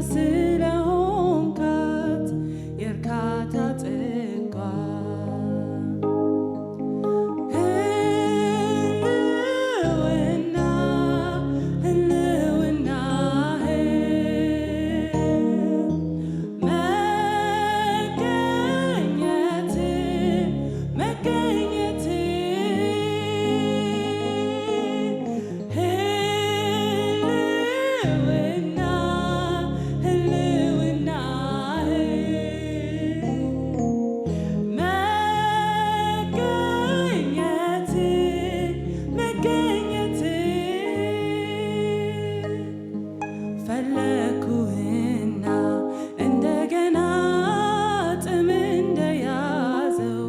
ስለሆንካት የእርካታ ጥጓ ፈለኩህና እንደገና ጥም እንደያዘው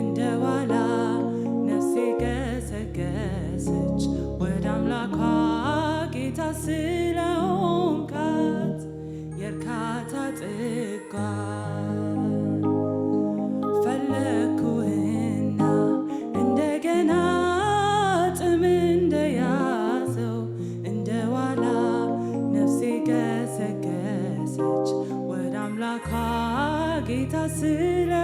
እንደ ዋላ ነፍሴ ገሰገሰች ወደ አምላኳ ጌታ ስለሆንካት የእርካታ ጥጓ ፈለኩህና እንደገና ጥም እንደያዘው እንደ ዋላ ገሰገሰች ወደ አምላኳ ጌታ ስለሆንካት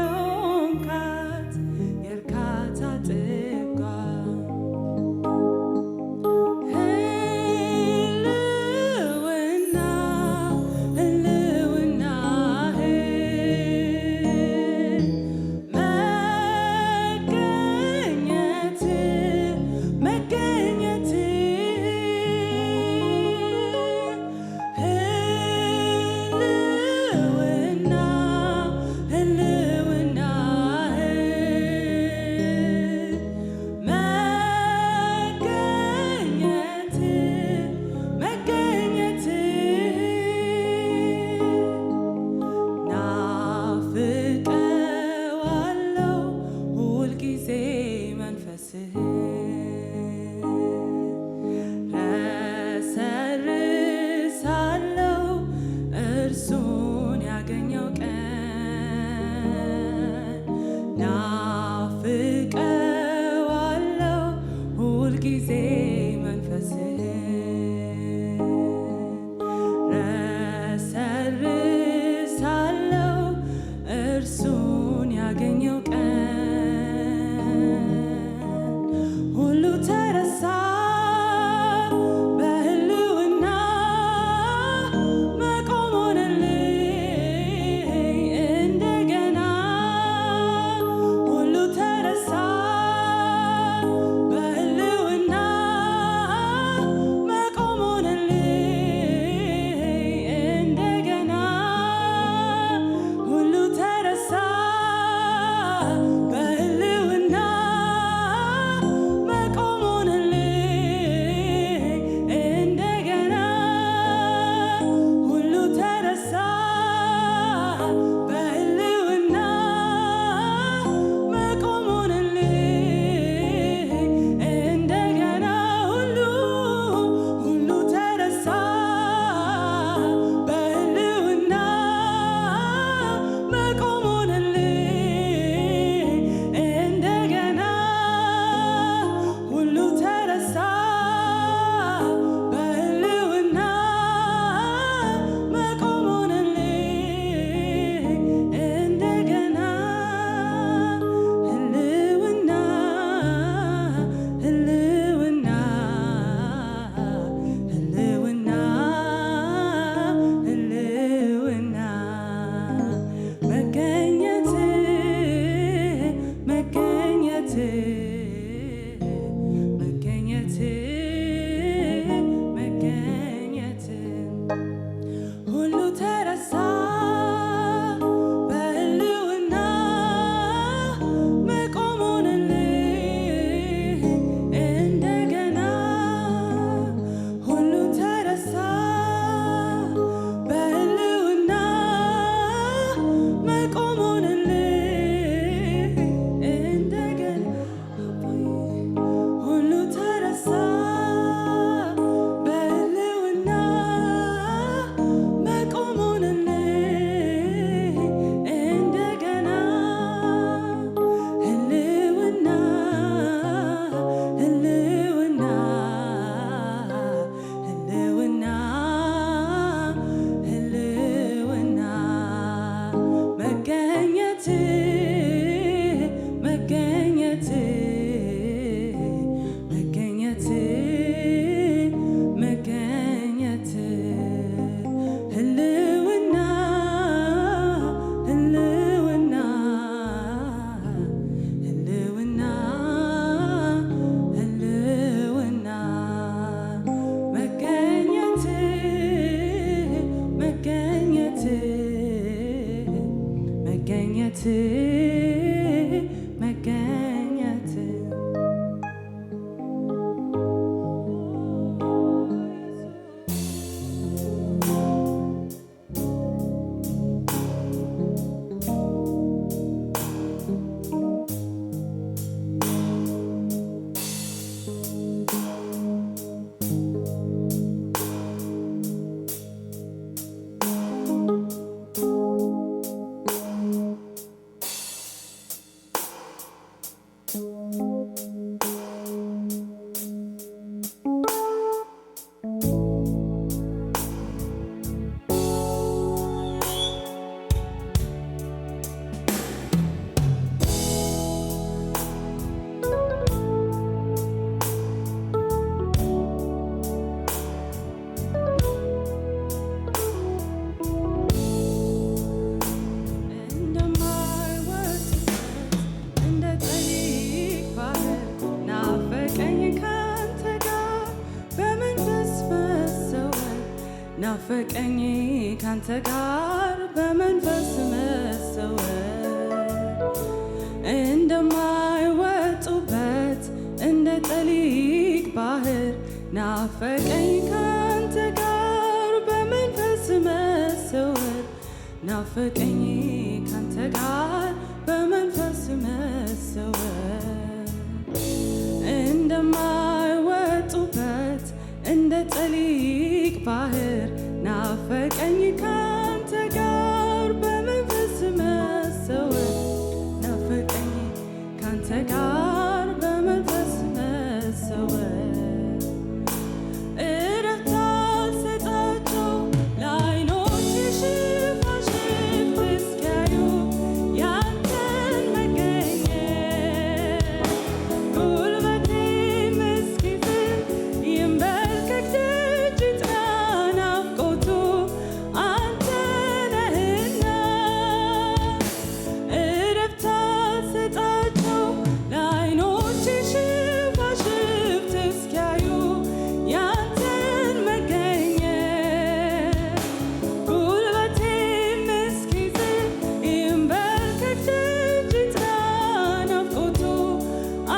የእርካታ ጥጓ ህልውና መገኘት ናፈቀኝ ካንተ ጋር በመንፈስ መሰወር እንደማይወጡበት እንደ ጠሊቅ ባህር ናፈቀኝ ካንተ ጋር በመንፈስ መሰወር ናፈቀኝ ካንተ ጋር በመንፈስ መሰወር እንደማይወጡበት እንደ ጠሊቅ ባህር ናፈቀኝ ካንተ ጋር በመንፈስ መሰወር ናፈቀኝ ካንተ ጋር በመንፈስ መሰወር እረፍት አልሰጣቸው ለዓይኖች ሽፋሽፍት እስኪያዩ ያንተን መገኘት ጉልበቴም እስኪዝል ይንበርከክ ደጅ ይጥና ናፍቆቱ አንተ ነህና እረፍት አልሰጣቸው ለዓይኖች ሽፋሽፍት እስኪያዩ ያንተን መገኘት ጉልበቴም እስኪዝል ይንበርከክ ደጅ ይጥና ናፍቆቱ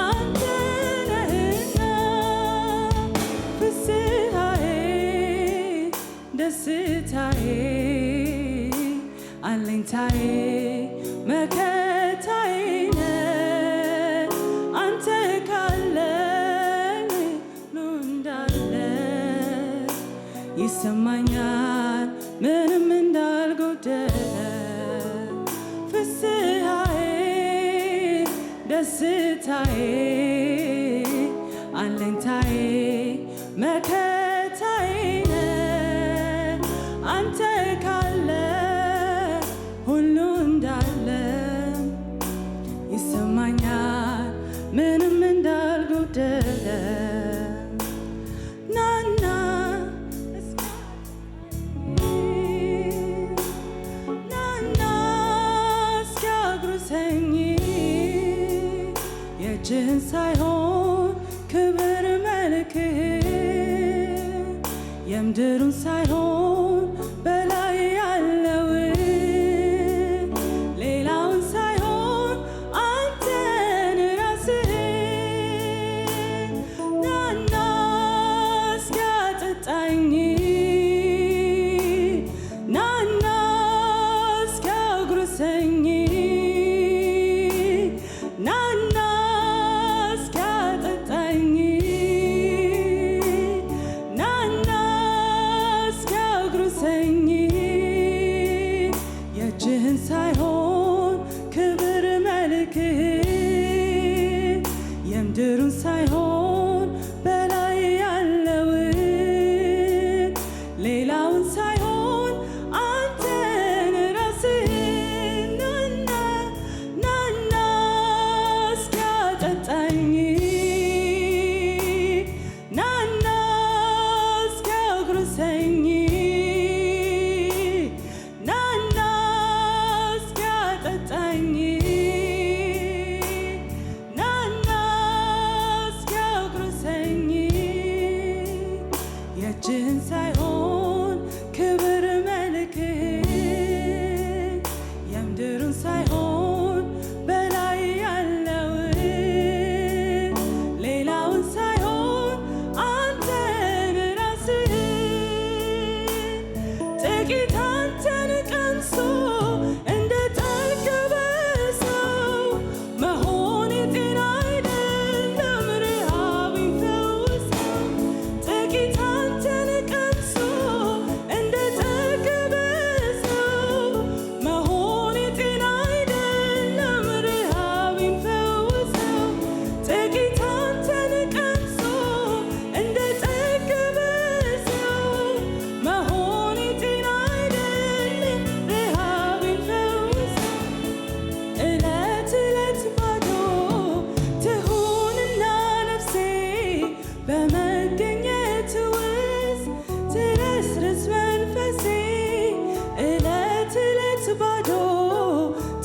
አንተ ነህና ፍስሐዬ ደስታዬ አለኝታዬ መከታዬ ነህ አንተ ካለኝ ሁሉ እንዳለ ይሰማኛል ምንም እንዳልጎደለ ፍስሐዬ ደስታዬ አለኝታዬ መከታዬ ነህ አንተ ካለ ሁሉ እንዳለ ይሰማኛል ምንም እንዳልጎደለ ናና ናና እስኪያጉርሰኝ የእጅህን ሳይሆን ክብር መልክህ የምድሩን ሳይሆን በላይ ያለውን ሌላውን ሳይሆን አንተን ራስህን ናና እስኪያጠጣኝ ናና እስኪያጉርሰኝ ናና እስኪያጠጣኝ ናና እስኪያጉርሰኝ የእጅህን ሳይሆን ክብር መልክህ የምድሩን ሳይሆን በላይ ያለውን ሌላውን ሳይሆን አንተን ራስህን ናና ናና እስኪያጠጣኝ ናና እስኪያጉርሰኝ ናና እስኪያጠጣኝ ናና እስኪያጉርሰኝ የእጅህን ሳይሆን ክብር ጥቂት አንተን ቀምሶ እንደጠገበ ሰው መሆን ጤና አይደለም ረሃብ ይፈውሰው። ጥቂት አንተን ቀምሶ እንደጠገበ ሰው መሆን ጤና አይደለም ረሃብ ይፈውሰው። ጥቂት አንተን ቀምሶ እንደጠገበ ሰው መሆን ጤና አይደለም ረሃብ ይፈውሰው። እለት እለት ባዶ ትሁንና ነፍሴ በመገኘት ውስጥ ትረስርስ መንፈሴ። እለት እለት ባዶ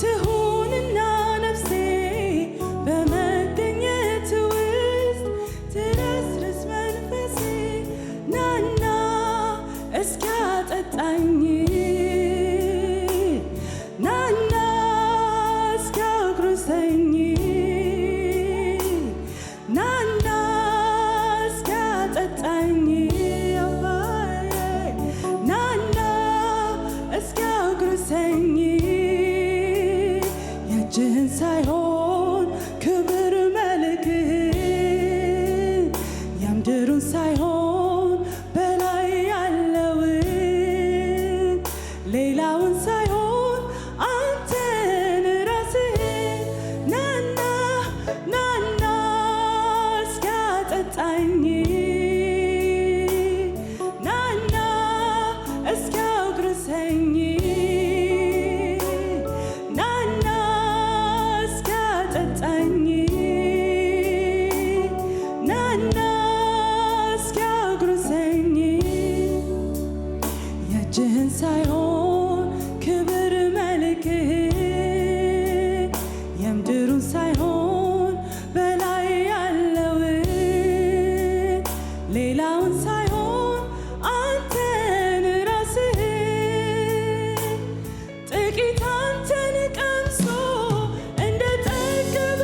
ትሁንና ነፍሴ በመገኘት ውስጥ ትረስርስ መንፈሴ። ናና እስኪያጠጣኝ ናና እስኪያጉርሰኝ ናና እስኪያጠጣኝ አባዬ ናና እስኪያጉርሰኝ የእጅህን ሳይሆን ክብር መልክህን የምድሩን ሳይሆን በላይ ያለውን ሌላውን ሳይሆን አንተን ራስህን ናና ናና እስኪያጠጣኝ ናና እስኪያጉርሰኝ ናና እስኪያጠጣኝ ናና እስኪያጉርሰኝ የእጅህን ሳይሆን ክብር መልክህን የምድሩን ሳይሆን በላይ ያለውን ሌላውን ሳይሆን አንተን ራስህን ጥቂት አንተን ቀምሶ እንደጠገበ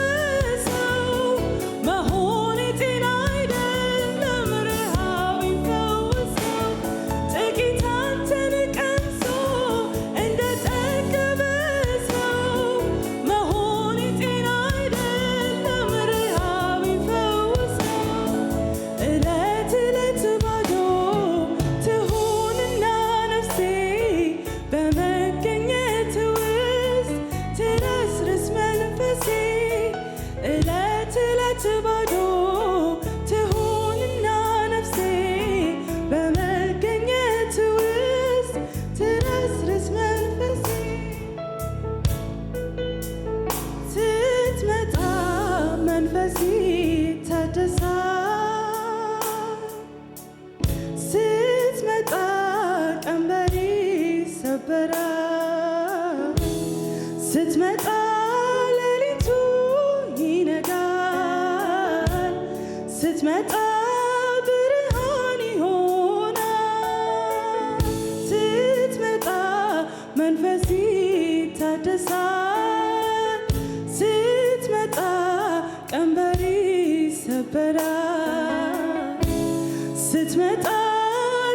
ሰው መሆን ጤና አይደለም ረሃብ ይፈውሰው። ጥቂት አንተን ቀምሶ እንደጠገበ ሰው መሆን ጤና አይደለም ረሃብ ይፈውሰው። እለት እለት ባዶ ትሁንና ነፍሴ በመገኘት ውስጥ ትረስርስ መንፈሴ። እለት እለት ባዶ ትሁንና ነፍሴ በመገኘት ውስጥ ትረስርስ መንፈሴ። ስትመጣ መንፈሴ ይታደሳል። ስትመጣ ቀንበሬ ይሰበራል። ስትመጣ ሌሊቱ ይነጋል። ስትመጣ ብርሃን ይሆናል። ስትመጣ መንፈስ ይታደሳል። ስትመጣ ቀንበር ይሰበራል። ስትመጣ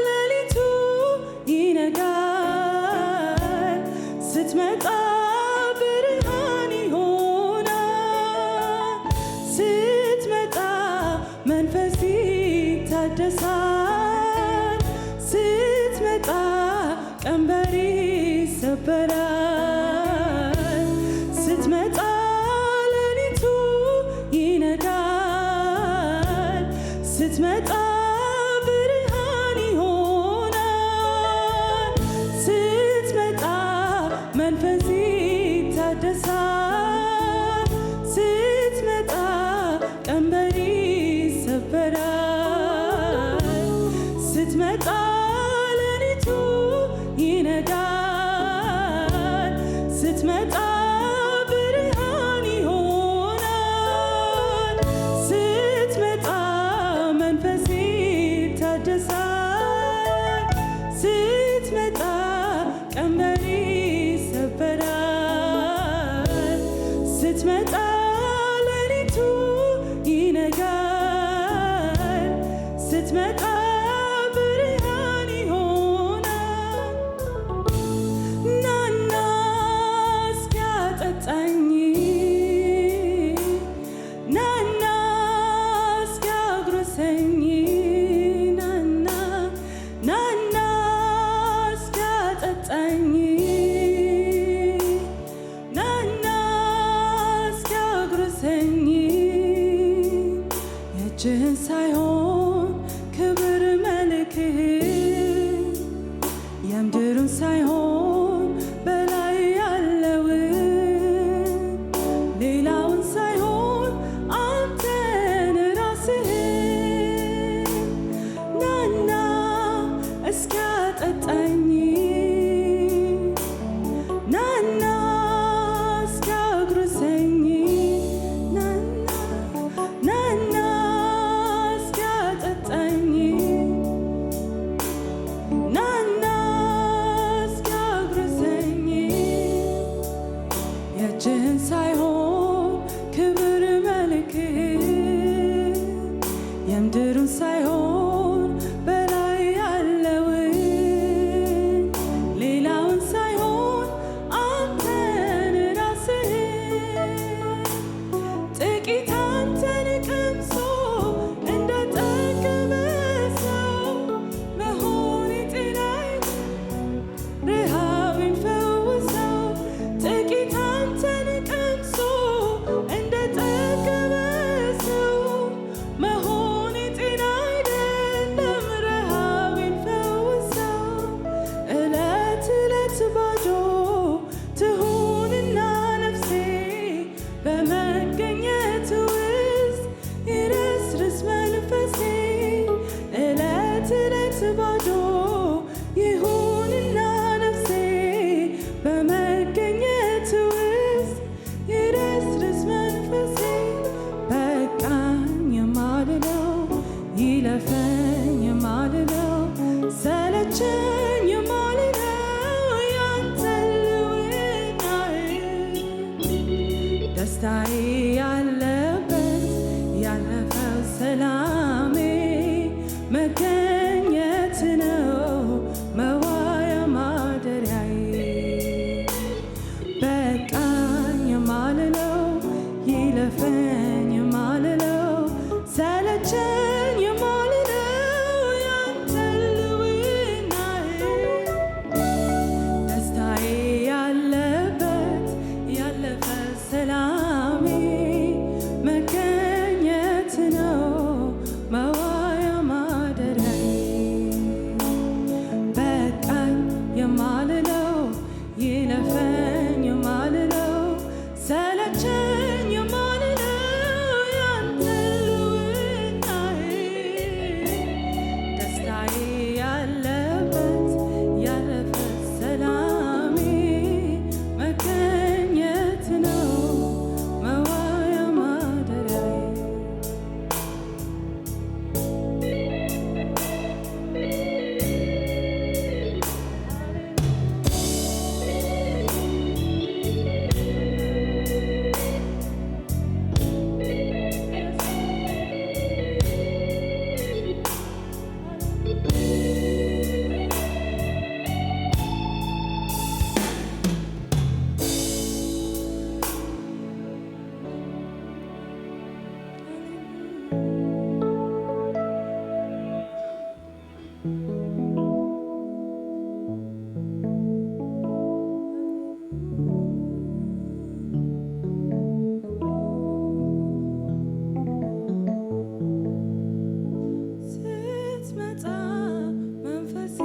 ሌሊቱ ይነጋል። ስትመጣ ብርሃን ይሆናል። ስትመጣ መንፈስ ይታደሳል። ስትመጣ ቀንበር ይሰበራል። ስትመጣ ሌሊቱ ይነጋል። ስትመጣ ብርሃን ይሆናል። ስትመጣ መንፈስ ይታደሳል። ስትመጣ ቀንበር ይሰበራል። ስትመጣ ሌሊቱ ይነጋል። ስትመጣ ብርሃን ይሆናል። ስትመጣ መንፈስ ይታደሳል። ስትመጣ ቀንበር ይሰበራል። ስትመጣ ሌሊቱ ይነጋል። ስትመጣ ብርሃን ይሆናል። የምድሩን ሳይሆን በላይ ያለውን ሌላውን ሳይሆን አንተን ራስህን ናና እስኪያጠጣኝ ናና እስኪያጉርሰኝ ናና እስኪያጠጣኝ ናና እስኪያጉርሰኝ የእጅህን ሳይሆን ክብር መልክህ የምድሩን ሳይሆን በላይ ያለውን ሌላውን ሳይሆን አንተን ራስህን ጥቂት አንተን ቀምሶ እንደጠገበ ሰው መሆን ጤናዬ ረሃቤን ፈውሰው ጥቂት አንተን ቀምሶ እንደጠገበ ሰው መሆን ጤና አይደለም ረሃቤን ፈውሰው ዕለት ዕለት ባዶ ትሁንና ነፍሴ በመገኘት ውስጥ ይረስርስ መንፈሴ ዕለት ዕለት ባዶ ይሁንና ነፍሴ በመገኘት ውስጥ ይረስርስ መንፈሴ በቃኝ የማልለው ይለፈኝ የማልለው ሰለቸኝ የማልለው ያንተ ልውናዬ ደስታዬ ያለበት ያለፈው ሰላሜ መገኘት ነው መዋያ ማደሪያዬ በቃኝ የማልለው ይለፈኝ የማልለው ሰለቸኝ የማልለው ያንተ ልውናዬ ደስታዬ ያለበት ያለፈ ሰላሜ መገኘት ነው መዋያ ማደሪያዬ በቃኝ የማልለው ይለፈኝ የማልለው ሰለቸኝ የማልለው ያንተ ልውናዬ ደስታዬ ያለበት ያለፈ ሰላሜ መገኘት ነው መዋያ ማደሪያዬ ስትመጣ መንፈሴ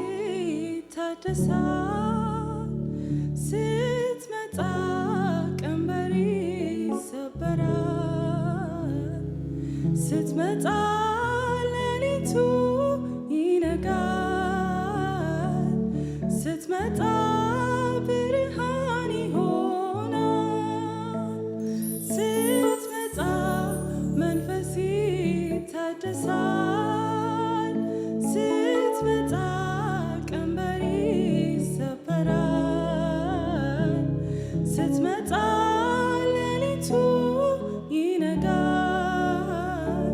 ይታደሳል ስትመጣ ቀንበሬ ይሰበራል ስትመጣ ሌሊቱ ይነጋል ስትመጣ ብርሃን ይሆናል ስትመጣ መንፈሴ ይታደሳል ስትመጣ ቀንበሬ ይሰበራል ስትመጣ ሌሊቱ ይነጋል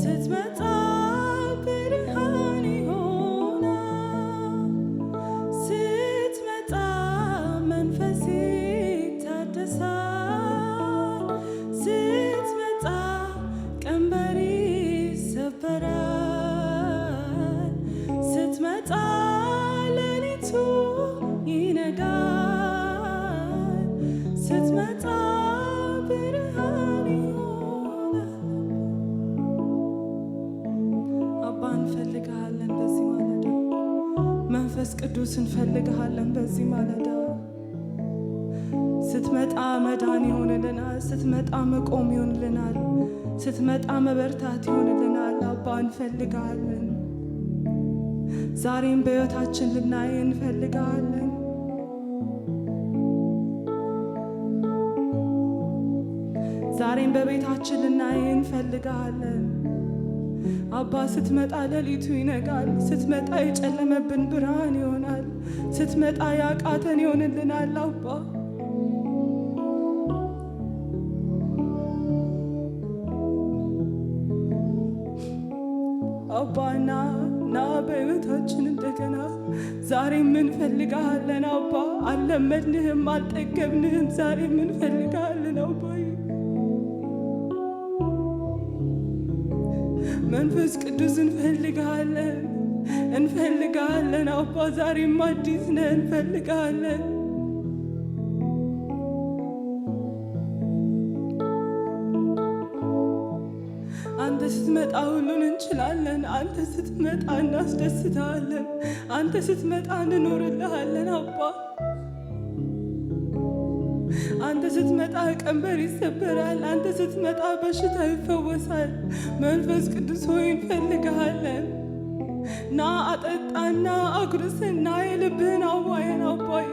ስትመጣ ብርሃን ይሆናል ቅዱስ እንፈልግሃለን። በዚህ ማለዳ ስትመጣ መዳን ይሆንልናል። ስትመጣ መቆም ይሆንልናል። ስትመጣ መበርታት ይሆንልናል። አባ እንፈልግሃለን። ዛሬም በሕይወታችን ልናይ እንፈልግሃለን። ዛሬም በቤታችን ልናይ እንፈልግሃለን። አባ ስትመጣ ሌሊቱ ይነጋል። ስትመጣ የጨለመብን ብርሃን ይሆናል። ስትመጣ ያቃተን ይሆንልናል። አባ ና በሕይወታችን እንደገና ዛሬም እንፈልግሃለን። አባ አልለመድንህም፣ አልጠገብንህም። ዛሬም እንፈልግሃለን አባዬ። መንፈስ ቅዱስ እንፈልግሃለን አባ። ዛሬም አዲስ ነህ፣ እንፈልግሃለን። አንተ ስትመጣ ሁሉን እንችላለን። አንተ ስትመጣ እናስደስተሃለን። አንተ ስትመጣ እንኖርልሃለን አባ። አንተ ስትመጣ ቀንበር ይሰበራል። አንተ ስትመጣ በሽታ ይፈወሳል። መንፈስ ቅዱስ ሆይ እንፈልግሃለን። ና አጠጣና አጉርስና የልብህን አዋየን አባዬ።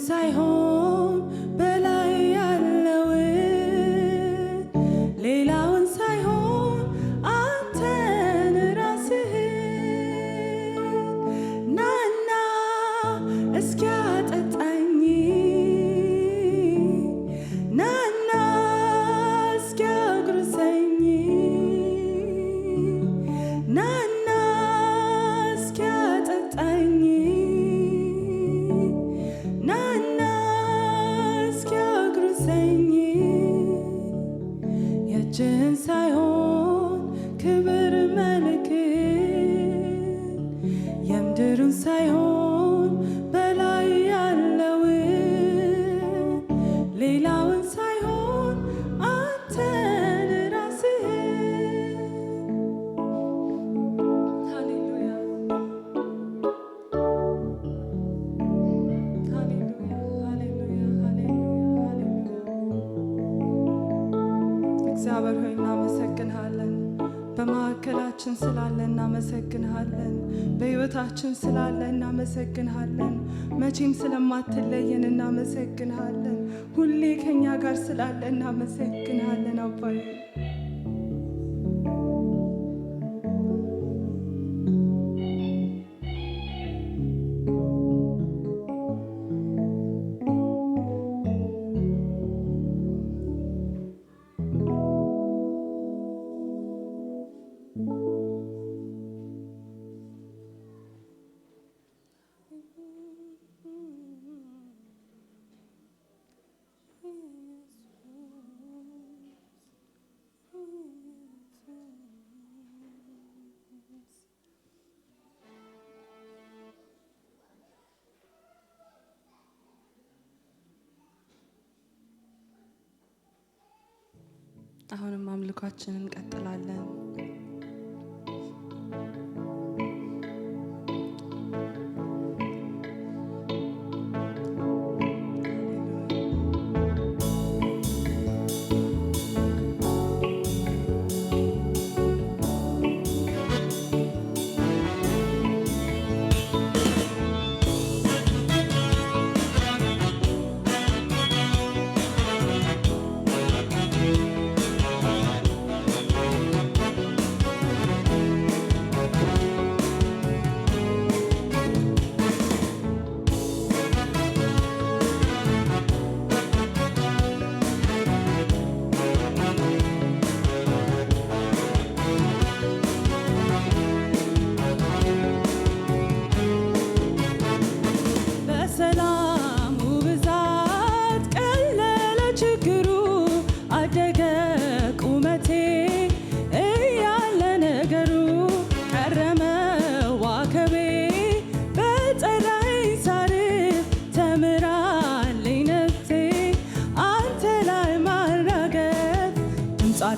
ሳይሆን በላይ ያለውን ሌላውን ሳይሆን አንተን ራስህን ናና እስኪያጠጣኝ ናና እስኪያጉርሰኝ ናና እስኪያጠጣኝ የእጅህን ሳይሆን ክብር መልክን የምድሩን ሳይሆን በላይ ያለውን ሌላውን ሳይሆን አንተን ራስህን። ሃሌሉያ ሃሌሉያ ሃሌሉያ ሃሌሉያ። እግዚአብሔር ሆይ እናመሰግንሃለን። በመካከላችን ስላለ እናመሰግንሃለን። በሕይወታችን ስላለ እናመሰግንሃለን። መቼም ስለማትለየን እናመሰግንሃለን። ሁሌ ከኛ ጋር ስላለ እናመሰግንሃለን አባዬ። አሁንም አምልኳችንን እንቀጥላለን።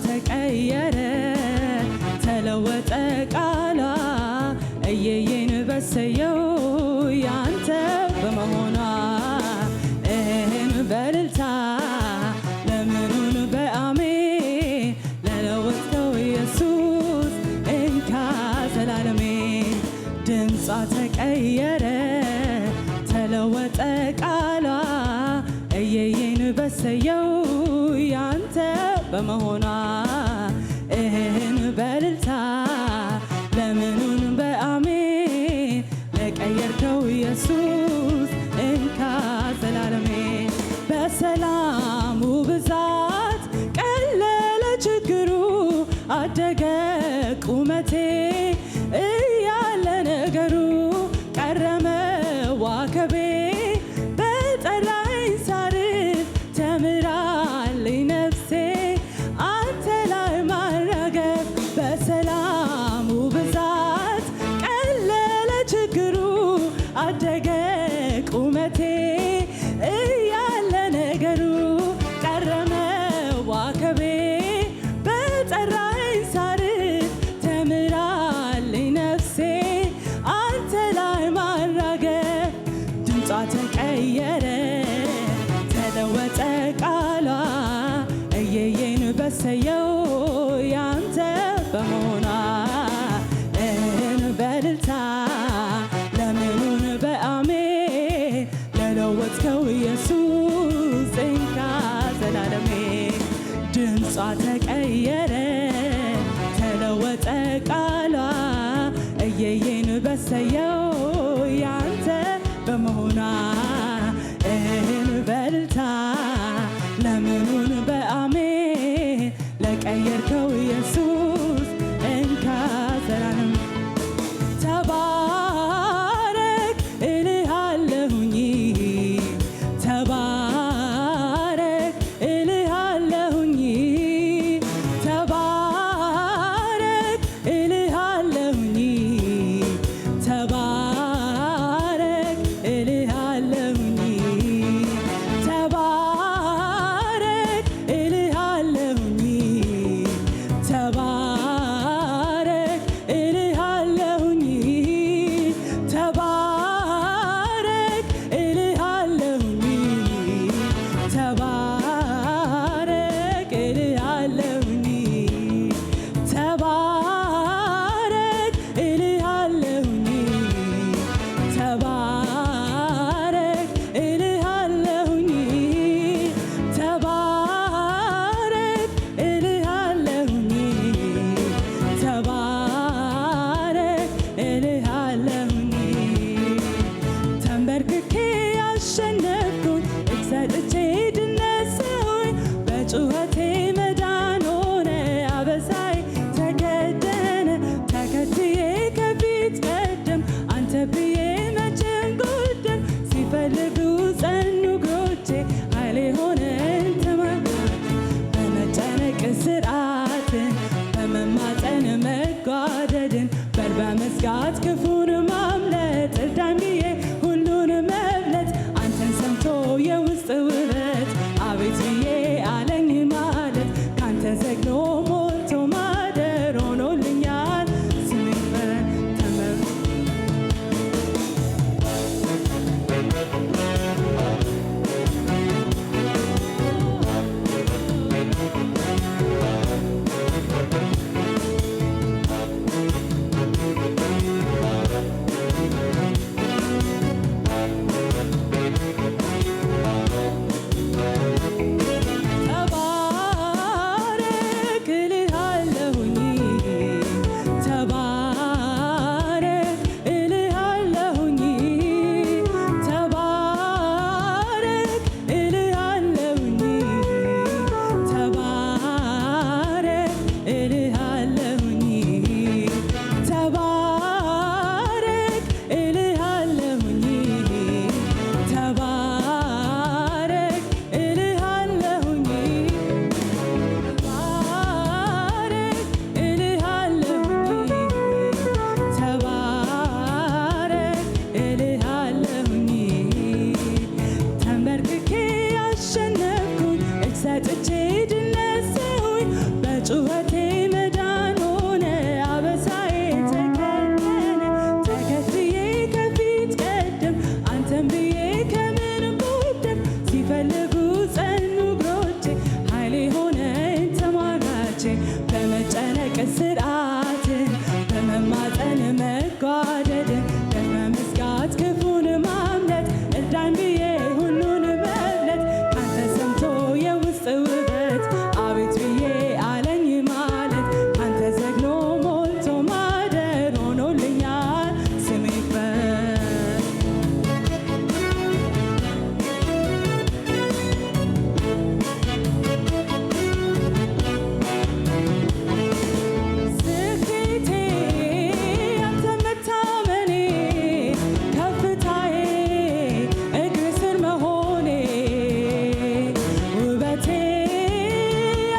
ተቀየረ ተለወጠ ቃሏ እየየን በሰየው ያንተ በመሆኗ እህን በልልታ ለምኑን በአሜን ለለወጥከው ኢየሱስ እንካ ዘላለሜ ድምጿ ተቀየረ ተለወጠ ቃሏ እየየን በሰየው ያንተ በመሆኗ እህን በልልታ ለምኑን በአሜን ለቀየርከው ኢየሱስ እንካ ዘላለሜ በሰላሙ ብዛት ቀለለ ችግሩ አደገ ቁመቴ እያለ ነገሩ ቀረመ ዋከቤ በጠራኝ ሳርፍ ተምራለኝ ነፍሴ አንተ ላይ ማረገፍ በሰላሙ ብዛት ቀለለ ችግሩ አደገ ቁመቴ እያለ ነገሩ ቀረመ ዋከቤ በጠራኝ ሳርፍ ተምራለኝ ነፍሴ አንተ ላይ ማረገፍ ድምጿ ተቀየረ ተለወጠ ቃሏ እየየን በሰየው ያንተ በመሆኗ እህን በልልታ ለምኑን በአሜን ለለወጥከው ኢየሱስ እንካ ዘላለሜ ድምጿ ተቀየረ ተለወጠ ቃሏ እየየን በሰየው ያንተ በመሆኗ እህን በልልታ ለምኑን በአሜን ለቀየርከው ኢየሱስ እንካ ዘላለም ተባረክ እልሃለሁኝ ተባረክ እልሃለሁኝ ተባረክ እልሃለሁኝ ተባረክ እልሃለሁኝ ተባረክ እልሃለሁኝ ተባረክ እልሃለሁኝ ተባረክ እልሃለሁኝ ተባረክ እልሃለሁኝ ተባረክ እልሃለሁኝ ተባረክ እልሃለሁኝ ተባረክ እልሃለሁኝ ተባረክ እልሃለሁኝ ተንበርክኬ ያሸነፍኩኝ እግሰጥቼ ድል ነሳሁኝ በጩኸቴ መዳን ሆነ አበሳይ ተከደነ ተከትዬ ከፊት ቀደም አንተ ብዬ መቼም ጎደል ሲፈልጉ ጸኑ እግሮቼ ኃይሌ ሆነን ተማክረን በመጨነቅ ስርዓትን በመማፀን መጓደድን በር በመዝጋት ክፉን ማምለጥ እርዳኝ ብዬ ሁሉን መብለጥ አንተን ሰምቶ የውስጥ ውበት አቤት ብዬ አለኝ ማለት ካንተ ዘግኖ ጩኸቴ መዳን ሆነ አበሳዬ ተከደነ ተከትዬ ከፊት ቀደም አንተን ብዬ ከምን ጎደል ሲፈልጉ ጸኑ እግሮቼ ኃይሌ ሆነኝ ተሟጋቼ በመጨነቅ ስርዓትን በመማፀን መጓደድን በመመስጋት ክፉን ማምለጥ እርዳኝ ብዬ ሁሉን መብለት ካንተ ሰምቶ የውስጥ ውበት አቤት ብዬ አለኝ ማለት ካንተ ዘግኖ ሞልቶ ማደር ሆኖልኛል ስሜ ይክበር። ስኬቴ አንተ መታመኔ ከፍታዬ እግር ስር መሆኔ ውበቴ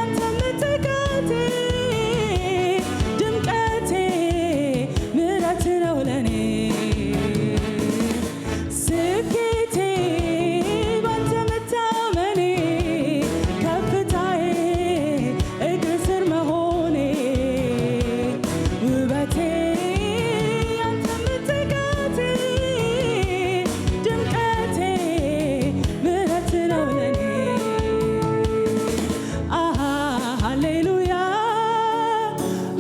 አንተ መጠጋቴ ድምቀቴ ምሕረት ነው ለኔ ስኬቴ ባንተ መታመኔ ከፍታዬ እግር ስር መሆኔ ውበቴ አንተ መጠጋቴ ድምቀቴ ምሕረት ነው ለኔ ሃሌሉያ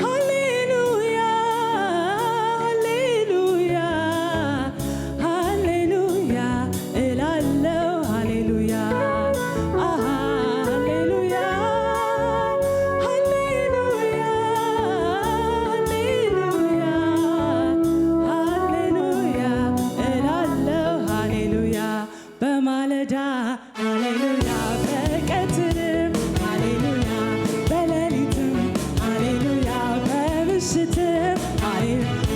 ሃሌሉያ ሃሌሉያ ሃሌሉያ እላለሁ ሃሌሉያ ሃሌሉያ ሃሌሉያ ሃሌሉያ እላለሁ ሃሌሉያ በማለዳ ሃሌሉያ በቀትርም ሃሌሉያ በሌሊትም ሃሌሉያ በምሽትም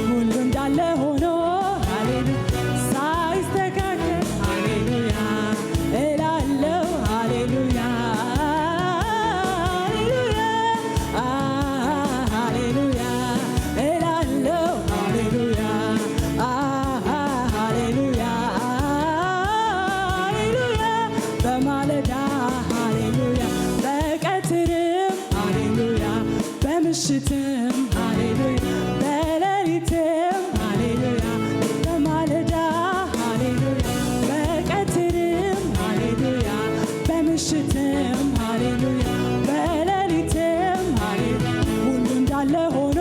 ሁሉ እንዳለ ሆኖ ሃሌሉያ ሳይስተካከል ሃሌሉያ እላለሁ ሃሌሉያ ሃሌሉያ እላለሁ ሃሌሉያ ሃሌሉያ ሃሌሉያ በማለዳ ሃሌሉያ በቀትርም ሃሌሉያ በምሽትም ሃሌሉያ በሌሊትም ሃሌሉያ በማለዳ ሃሌሉያ በቀትርም ሃሌሉያ በምሽትም ሃሌሉያ በሌሊትም ሃሌሉያ ሁሉ እንዳለ ሆኖ